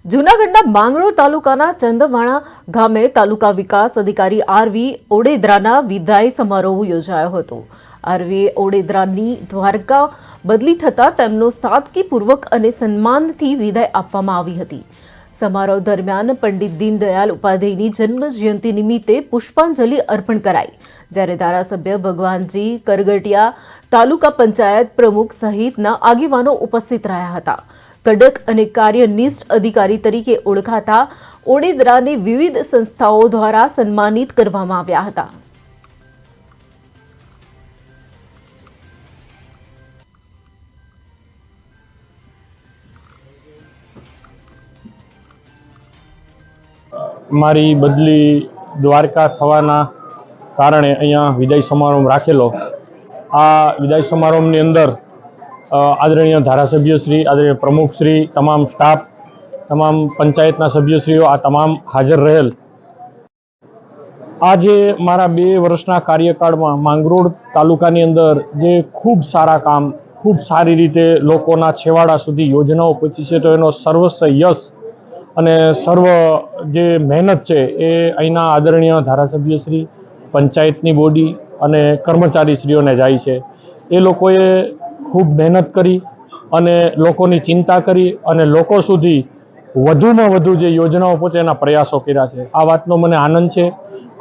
જૂનાગઢના માંગરોળ તાલુકાના ચંદવાણા ગામે તાલુકા વિકાસ અધિકારી આરવી ઓડેદરાના વિદાય સમારોહ યોજાયો હતો। આરવી ઓડેદરાની દ્વારકા બદલી થતા તેમનો સાદગીપૂર્વક અને સન્માનથી વિદાય આપવામાં આવી હતી। समारोह दरमियान पंडित दीनदयाल उपाध्यायनी जन्म जयंती निमित्ते पुष्पांजलि अर्पण कराई, ज्यारे धारासभ्य भगवानजी करगटिया, तालुका पंचायत प्रमुख सहितना आगेवानो उपस्थित रह्या हता। कड़क अने कार्यनिष्ठ अधिकारी तरीके ओळखाता ओडेदराने विविध संस्थाओं द्वारा सन्मानित करवामां આવ્યા હતા। मारी बदली द्वारका थवाना कारणे अहींया विदाय समारोह राखेलो। आ विदाय समारोहनी अंदर आदरणीय धारासभ्यश्री, आदरणीय प्रमुखश्री, तमाम स्टाफ, तमाम पंचायतना सभ्यश्रीओ आ तमाम हाजर रहेल। आज मारा 2 वर्षना कार्यकाळमां मांगरोळ तालुकानी अंदर जे खूब सारा काम, खूब सारी रीते लोकोना छेवाड़ा सुधी योजनाओ पहोंची छे, तो एनो सर्वस्व यश અને સર્વ જે મહેનત છે એ અહીંના આદરણીય ધારાસભ્યશ્રી, પંચાયતની બોડી અને કર્મચારીશ્રીઓને જાય છે। એ લોકોએ ખૂબ મહેનત કરી અને લોકોની ચિંતા કરી અને લોકો સુધી વધુમાં વધુ જે યોજનાઓ પહોંચે એના પ્રયાસો કર્યા છે। આ વાતનો મને આનંદ છે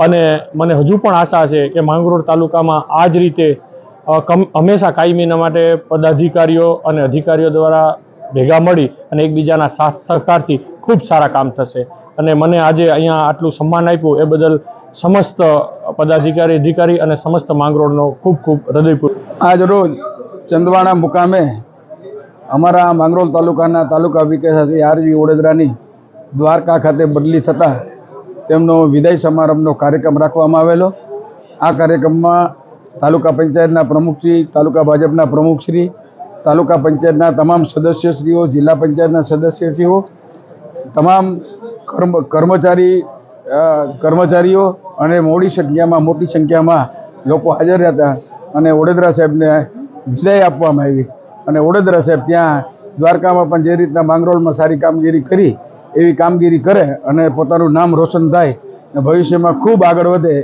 અને મને હજુ પણ આશા છે કે માંગરોળ તાલુકામાં આ જ રીતે હંમેશા કાયમીના માટે પદાધિકારીઓ અને અધિકારીઓ દ્વારા ભેગા મળી અને એકબીજાના સાથ સહકારથી खूब सारा काम थशे। अने मने आजे अहींया आटलुं सम्मान आप्युं ए बदल समस्त पदाधिकारी अधिकारी अने समस्त मांगरोळनो खूब खूब हृदयपूर्वक। आज रोज चंदवाणा मुकामे अमारा मांगरोळ तालुकाना तालुका विकास अधिकारी आरवी ओडेदरानी द्वारका खाते बदली थता तेमनो विदाय समारंभनो कार्यक्रम राखवामां आवेलो। आ कार्यक्रममां तालुका पंचायतना प्रमुखश्री, तालुका भाजपना प्रमुखश्री, तालुका पंचायतना तमाम सदस्यश्रीओ, जिल्ला पंचायतना सदस्यश्रीओ, तमाम कर्मचारीओ અને મોટી સંખ્યામાં લોકો હાજર હતા અને ઓડેદરા સાહેબને વિદાય આપવામાં આવી અને ઓડેદરા સાહેબ ત્યાં દ્વારકામાં પણ જે રીતના માંગરોળમાં સારી કામગીરી કરી એવી કામગીરી કરે અને પોતાનું નામ રોશન થાય અને ભવિષ્યમાં ખૂબ આગળ વધે।